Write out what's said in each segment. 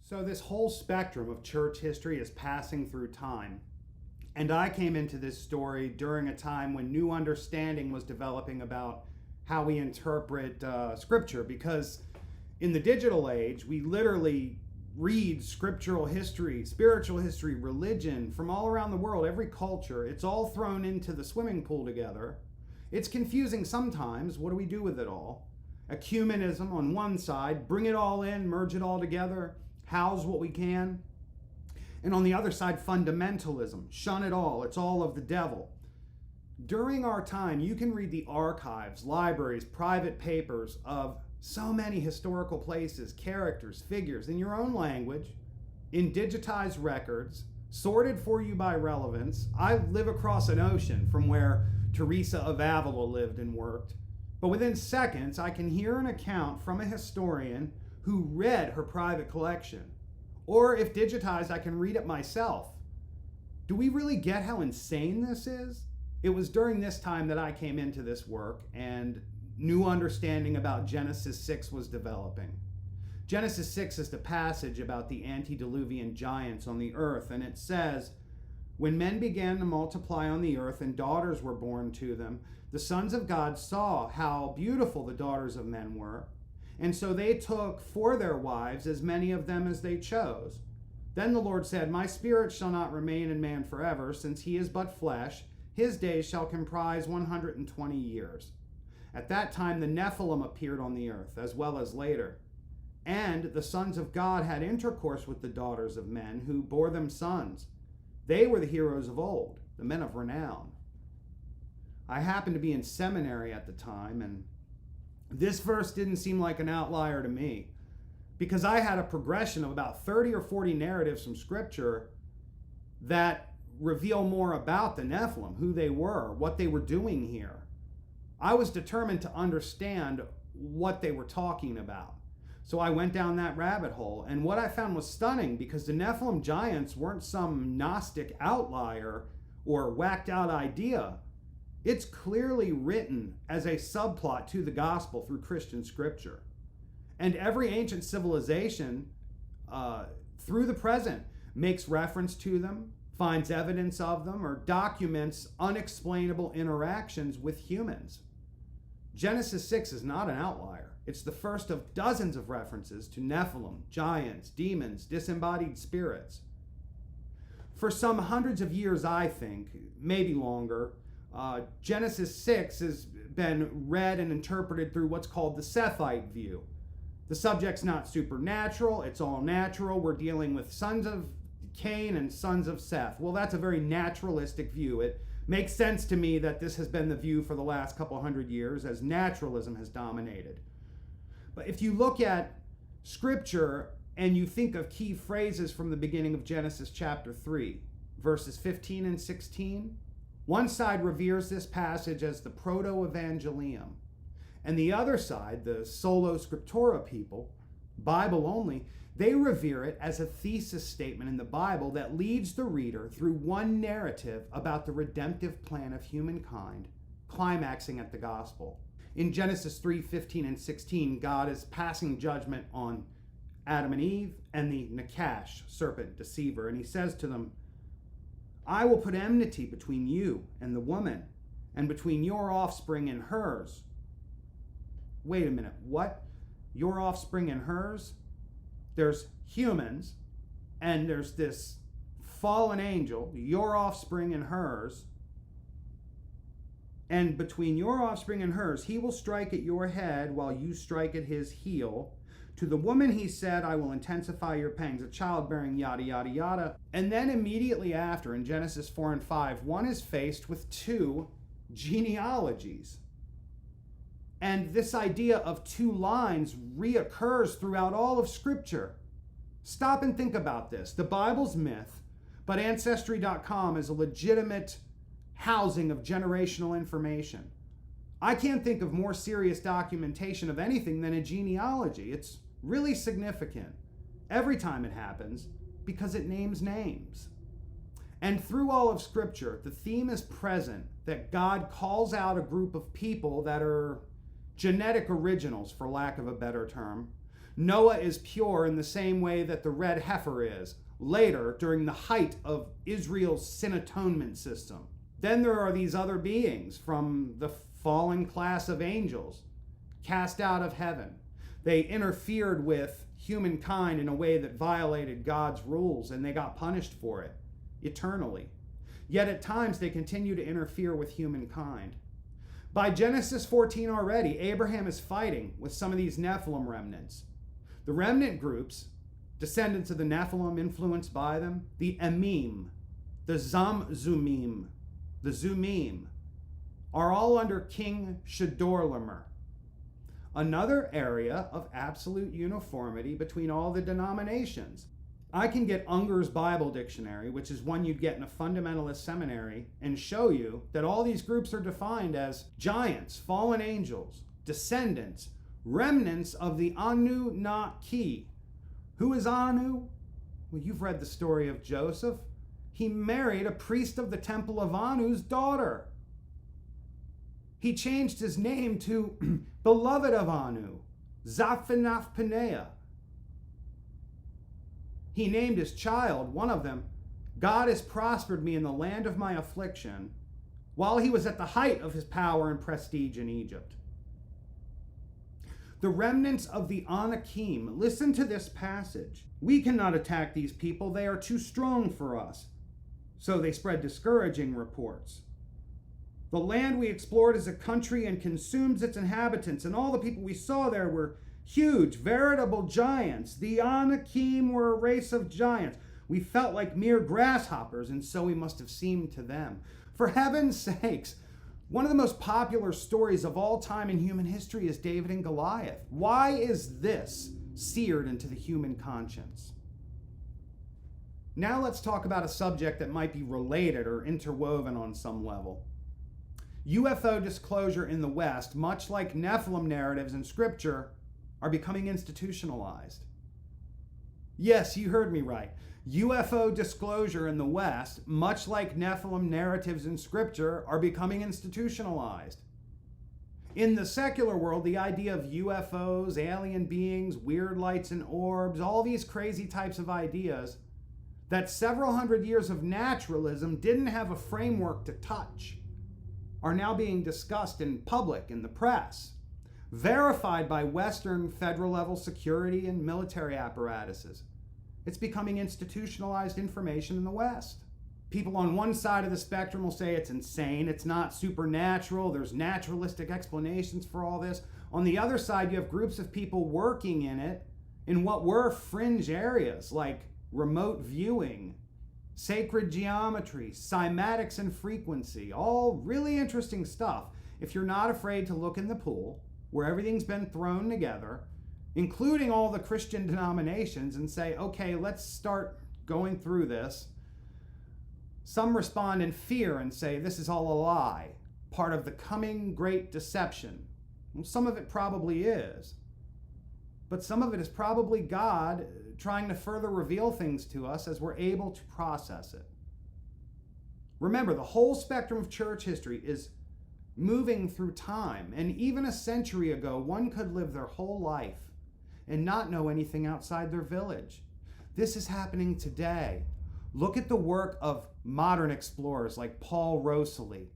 So this whole spectrum of church history is passing through time. And I came into this story during a time when new understanding was developing about how we interpret scripture, because in the digital age, we literally read scriptural history, spiritual history, religion from all around the world, every culture. It's all thrown into the swimming pool together. It's confusing sometimes. What do we do with it all? Ecumenism on one side, bring it all in, merge it all together, house what we can. And on the other side, fundamentalism, shun it all, it's all of the devil. During our time, you can read the archives, libraries, private papers of so many historical places, characters, figures in your own language, in digitized records, sorted for you by relevance. I live across an ocean from where Teresa of Avila lived and worked. But within seconds, I can hear an account from a historian who read her private collection. Or if digitized, I can read it myself. Do we really get how insane this is? It was during this time that I came into this work and new understanding about Genesis 6 was developing. Genesis 6 is the passage about the antediluvian giants on the earth, and it says, "When men began to multiply on the earth and daughters were born to them, the sons of God saw how beautiful the daughters of men were, and so they took for their wives as many of them as they chose. Then the Lord said, My spirit shall not remain in man forever, since he is but flesh. His days shall comprise 120 years. At that time the Nephilim appeared on the earth, as well as later. And the sons of God had intercourse with the daughters of men, who bore them sons. They were the heroes of old, the men of renown." I happened to be in seminary at the time, and this verse didn't seem like an outlier to me, because I had a progression of about 30 or 40 narratives from Scripture that reveal more about the Nephilim, who they were, what they were doing here. I was determined to understand what they were talking about. So I went down that rabbit hole, and what I found was stunning, because the Nephilim giants weren't some Gnostic outlier or whacked out idea. It's clearly written as a subplot to the gospel through Christian scripture. And every ancient civilization, through the present, makes reference to them, finds evidence of them, or documents unexplainable interactions with humans. Genesis 6 is not an outlier. It's the first of dozens of references to Nephilim, giants, demons, disembodied spirits. For some hundreds of years, I think, maybe longer, Genesis 6 has been read and interpreted through what's called the Sethite view. The subject's not supernatural, it's all natural. We're dealing with sons of Cain and sons of Seth. Well, that's a very naturalistic view. It makes sense to me that this has been the view for the last couple hundred years as naturalism has dominated. But if you look at Scripture and you think of key phrases from the beginning of Genesis chapter 3, verses 15 and 16, one side reveres this passage as the proto-evangelium, and the other side, the solo scriptura people, Bible only, they revere it as a thesis statement in the Bible that leads the reader through one narrative about the redemptive plan of humankind, climaxing at the gospel. In Genesis 3, 15 and 16, God is passing judgment on Adam and Eve and the Nakash, serpent, deceiver, and he says to them, "I will put enmity between you and the woman, and between your offspring and hers." Wait a minute, what? Your offspring and hers? There's humans, and there's this fallen angel, your offspring and hers. And between your offspring and hers, he will strike at your head while you strike at his heel. To the woman he said, I will intensify your pangs of childbearing, yada, yada, yada. And then immediately after, in Genesis 4 and 5, one is faced with two genealogies. And this idea of two lines reoccurs throughout all of Scripture. Stop and think about this. The Bible's myth, but Ancestry.com is a legitimate housing of generational information. I can't think of more serious documentation of anything than a genealogy. It's really significant every time it happens because it names names. And through all of Scripture, the theme is present that God calls out a group of people that are genetic originals, for lack of a better term, Noah is pure in the same way that the red heifer is, later during the height of Israel's sin atonement system. Then there are these other beings from the fallen class of angels, cast out of heaven. They interfered with humankind in a way that violated God's rules, and they got punished for it eternally. Yet at times they continue to interfere with humankind. By Genesis 14 already, Abraham is fighting with some of these Nephilim remnants. The remnant groups, descendants of the Nephilim influenced by them, the Emim, the Zamzumim, the Zumim, are all under King Shadorlamer. Another area of absolute uniformity between all the denominations. I can get Unger's Bible Dictionary, which is one you'd get in a fundamentalist seminary, and show you that all these groups are defined as giants, fallen angels, descendants, remnants of the Anunnaki. Who is Anu? Well, you've read the story of Joseph. He married a priest of the temple of Anu's daughter. He changed his name to Beloved of Anu, Zaphenath Paneah. He named his child, one of them, God has prospered me in the land of my affliction, while he was at the height of his power and prestige in Egypt. The remnants of the Anakim, listen to this passage. We cannot attack these people, they are too strong for us. So they spread discouraging reports. The land we explored is a country and consumes its inhabitants, and all the people we saw there were huge, veritable giants. The Anakim were a race of giants. We felt like mere grasshoppers, and so we must have seemed to them. For heaven's sakes, one of the most popular stories of all time in human history is David and Goliath. Why is this seared into the human conscience? Now let's talk about a subject that might be related or interwoven on some level. UFO disclosure in the West, much like Nephilim narratives in Scripture, are becoming institutionalized. Yes, you heard me right. UFO disclosure in the West, much like Nephilim narratives in Scripture, are becoming institutionalized. In the secular world, the idea of UFOs, alien beings, weird lights and orbs, all these crazy types of ideas that several hundred years of naturalism didn't have a framework to touch, are now being discussed in public, in the press, verified by Western federal-level security and military apparatuses. It's becoming institutionalized information in the West. People on one side of the spectrum will say it's insane, it's not supernatural, there's naturalistic explanations for all this. On the other side, you have groups of people working in it in what were fringe areas like remote viewing, sacred geometry, cymatics and frequency, all really interesting stuff if you're not afraid to look in the pool where everything's been thrown together, including all the Christian denominations, and say, okay, let's start going through this. Some respond in fear and say this is all a lie, part of the coming great deception. Well, some of it probably is, but some of it is probably God trying to further reveal things to us as we're able to process it. Remember, the whole spectrum of church history is moving through time, and even a century ago, one could live their whole life and not know anything outside their village. This is happening today. Look at the work of modern explorers like Paul Rosolie.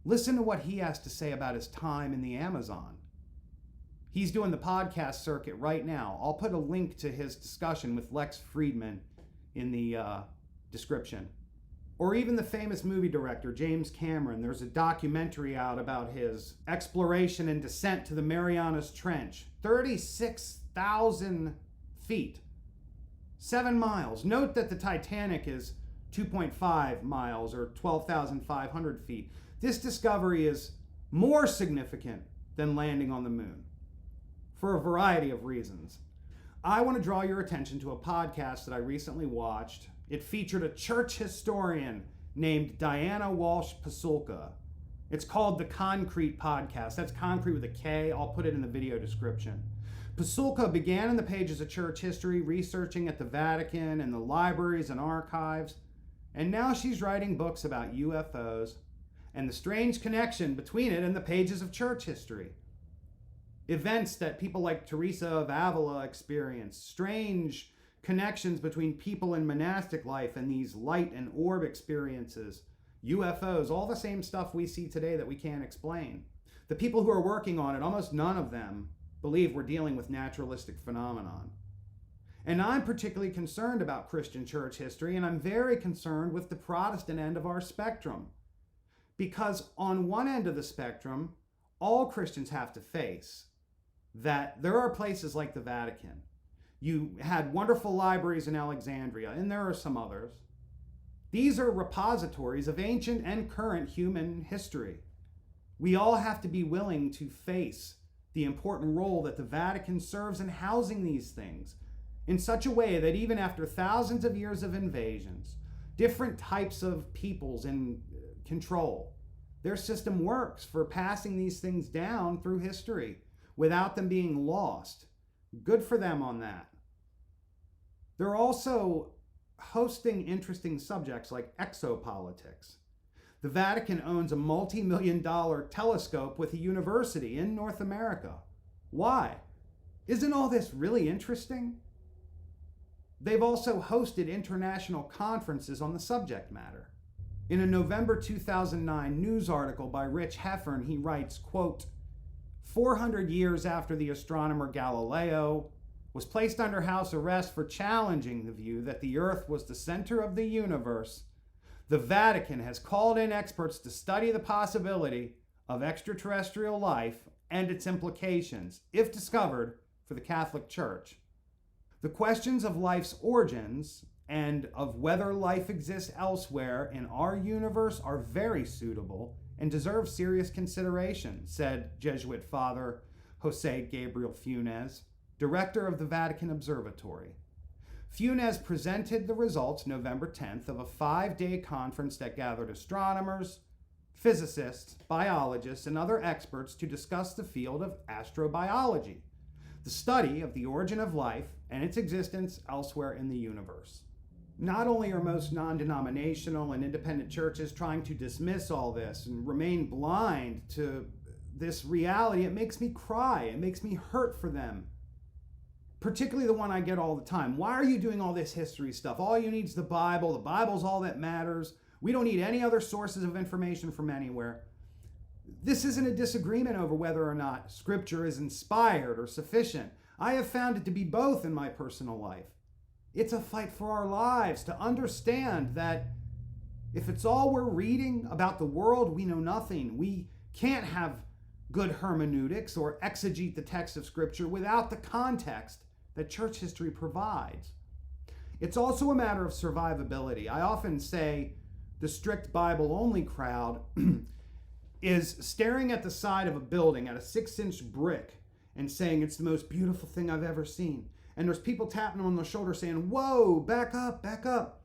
Listen to what he has to say about his time in the Amazon. He's doing the podcast circuit right now. I'll put a link to his discussion with Lex Fridman in the description. Or even the famous movie director, James Cameron. There's a documentary out about his exploration and descent to the Marianas Trench. 36,000 feet. 7 miles. Note that the Titanic is 2.5 miles or 12,500 feet. This discovery is more significant than landing on the moon, for a variety of reasons. I want to draw your attention to a podcast that I recently watched. It featured a church historian named Diana Walsh Pasulka. It's called the Concrete Podcast. That's concrete with a K. I'll put it in the video description. Pasulka began in the pages of church history, researching at the Vatican and the libraries and archives, and now she's writing books about UFOs and the strange connection between it and the pages of church history. events that people like Teresa of Avila experienced, strange connections between people in monastic life and these light and orb experiences, UFOs, all the same stuff we see today that we can't explain. The people who are working on it, almost none of them believe we're dealing with naturalistic phenomenon. And I'm particularly concerned about Christian church history, and I'm very concerned with the Protestant end of our spectrum. Because on one end of the spectrum, all Christians have to face that there are places like the Vatican. You had wonderful libraries in Alexandria, and there are some others. These are repositories of ancient and current human history. We all have to be willing to face the important role that the Vatican serves in housing these things in such a way that even after thousands of years of invasions, different types of peoples in control, their system works for passing these things down through history without them being lost. Good for them on that. They're also hosting interesting subjects like exopolitics. The Vatican owns a multi-million-dollar telescope with a university in North America. Why? Isn't all this really interesting? They've also hosted international conferences on the subject matter. In a November 2009 news article by Rich Heffern, he writes, quote, 400 years after the astronomer Galileo was placed under house arrest for challenging the view that the Earth was the center of the universe, the Vatican has called in experts to study the possibility of extraterrestrial life and its implications, if discovered, for the Catholic Church. The questions of life's origins and of whether life exists elsewhere in our universe are very suitable and deserve serious consideration, said Jesuit Father Jose Gabriel Funes, director of the Vatican Observatory. Funes presented the results November 10th of a 5-day conference that gathered astronomers, physicists, biologists, and other experts to discuss the field of astrobiology, the study of the origin of life and its existence elsewhere in the universe. Not only are most non-denominational and independent churches trying to dismiss all this and remain blind to this reality, it makes me cry. It makes me hurt for them. Particularly the one I get all the time. Why are you doing all this history stuff? All you need is the Bible. The Bible's all that matters. We don't need any other sources of information from anywhere. This isn't a disagreement over whether or not Scripture is inspired or sufficient. I have found it to be both in my personal life. It's a fight for our lives to understand that if it's all we're reading about the world, we know nothing. We can't have good hermeneutics or exegete the text of Scripture without the context that church history provides. It's also a matter of survivability. I often say the strict Bible-only crowd is staring at the side of a building at a 6-inch brick and saying it's the most beautiful thing I've ever seen. And there's people tapping them on the shoulder saying, whoa, back up, back up.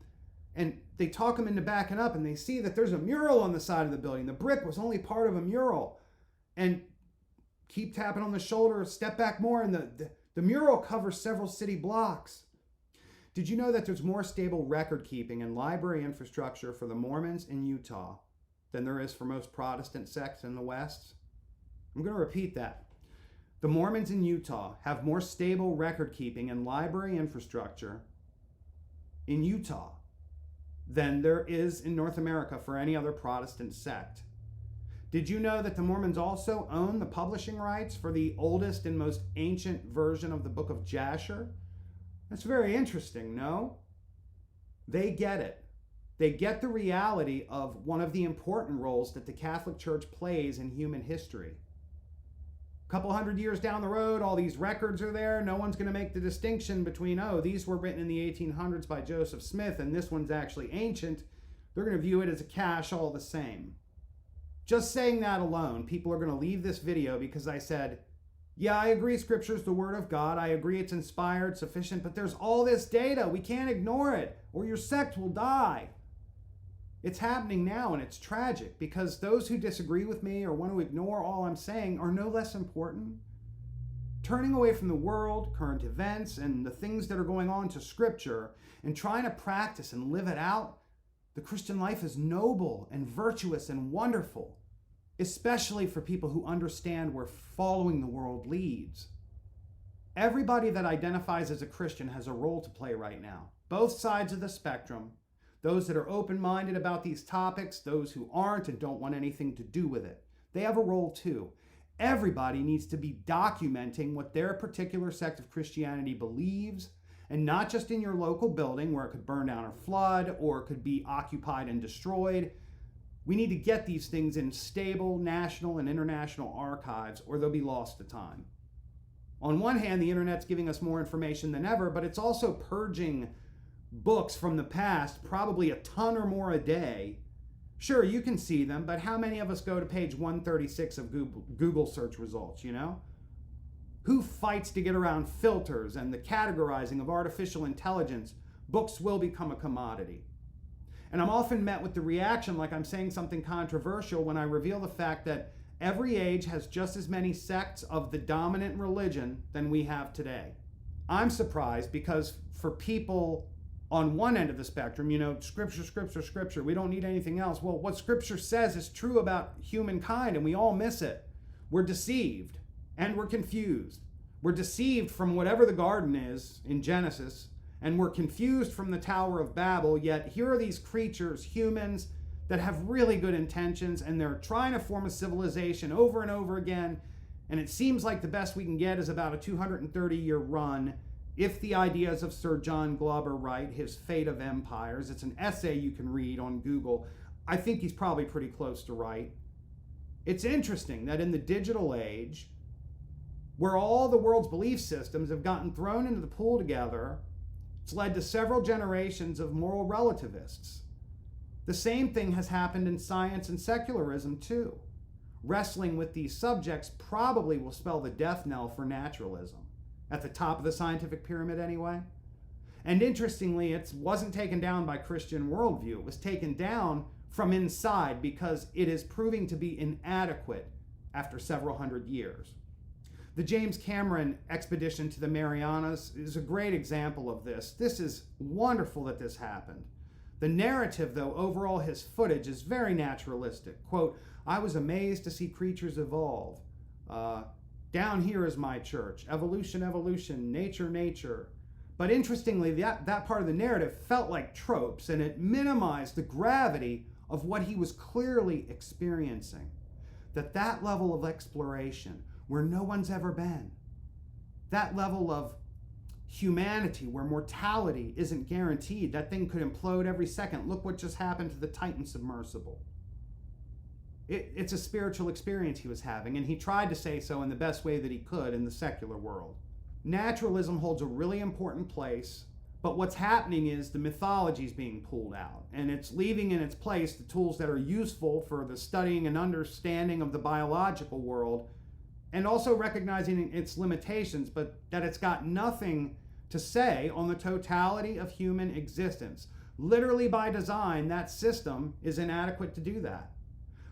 And they talk them into backing up and they see that there's a mural on the side of the building. The brick was only part of a mural. And keep tapping on the shoulder, step back more, and the mural covers several city blocks. Did you know that there's more stable record keeping and library infrastructure for the Mormons in Utah than there is for most Protestant sects in the West? I'm going to repeat that. The Mormons in Utah have more stable record keeping and library infrastructure in Utah than there is in North America for any other Protestant sect. Did you know that the Mormons also own the publishing rights for the oldest and most ancient version of the book of Jasher? That's very interesting, no? They get it. They get the reality of one of the important roles that the Catholic Church plays in human history. A couple hundred years down the road, all these records are there. No one's going to make the distinction between, oh, these were written in the 1800s by Joseph Smith and this one's actually ancient. They're going to view it as a cache all the same. Just saying that alone, people are going to leave this video because I said, yeah, I agree Scripture's the Word of God. I agree it's inspired, sufficient, but there's all this data. We can't ignore it or your sect will die. It's happening now and it's tragic because those who disagree with me or want to ignore all I'm saying are no less important. Turning away from the world, current events, and the things that are going on to Scripture and trying to practice and live it out, the Christian life is noble and virtuous and wonderful. especially for people who understand where following the world leads. Everybody that identifies as a Christian has a role to play right now. Both sides of the spectrum, those that are open-minded about these topics, those who aren't and don't want anything to do with it. They have a role too. Everybody needs to be documenting what their particular sect of Christianity believes, and not just in your local building where it could burn down or flood or it could be occupied and destroyed. We need to get these things in stable national and international archives or they'll be lost to time. On one hand, the internet's giving us more information than ever, but it's also purging books from the past, probably a ton or more a day. Sure, you can see them, but how many of us go to page 136 of Google search results, you know? Who fights to get around filters and the categorizing of artificial intelligence? Books will become a commodity. And I'm often met with the reaction like I'm saying something controversial when I reveal the fact that every age has just as many sects of the dominant religion than we have today. I'm surprised because for people on one end of the spectrum, you know, scripture, scripture, scripture, we don't need anything else. Well, what scripture says is true about humankind and we all miss it. We're deceived and we're confused. We're deceived from whatever the garden is in Genesis, and we're confused from the Tower of Babel, yet here are these creatures, humans, that have really good intentions, and they're trying to form a civilization over and over again, and it seems like the best we can get is about a 230-year run, if the ideas of Sir John Glubb are right, his Fate of Empires. It's an essay you can read on Google. I think he's probably pretty close to right. It's interesting that in the digital age, where all the world's belief systems have gotten thrown into the pool together, it's led to several generations of moral relativists. The same thing has happened in science and secularism too. Wrestling with these subjects probably will spell the death knell for naturalism. At the top of the scientific pyramid anyway. And interestingly, it wasn't taken down by Christian worldview. It was taken down from inside because it is proving to be inadequate after several hundred years. The James Cameron expedition to the Marianas is a great example of this. This is wonderful that this happened. The narrative, though, overall his footage is very naturalistic. Quote, I was amazed to see creatures evolve. Down here is my church. Evolution, evolution, nature, nature. But interestingly, that part of the narrative felt like tropes, and it minimized the gravity of what he was clearly experiencing. That level of exploration, where no one's ever been, that level of humanity, where mortality isn't guaranteed, that thing could implode every second. Look what just happened to the Titan submersible. It's a spiritual experience he was having, and he tried to say so in the best way that he could in the secular world. Naturalism holds a really important place, but what's happening is the mythology is being pulled out, and it's leaving in its place the tools that are useful for the studying and understanding of the biological world, and also recognizing its limitations, but that it's got nothing to say on the totality of human existence. Literally by design, that system is inadequate to do that.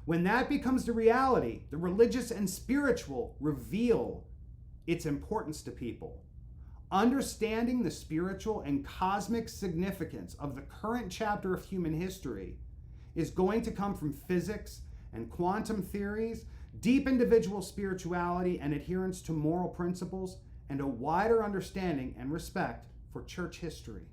When that becomes the reality, the religious and spiritual reveal its importance to people. Understanding the spiritual and cosmic significance of the current chapter of human history is going to come from physics and quantum theories, deep individual spirituality and adherence to moral principles, and a wider understanding and respect for church history.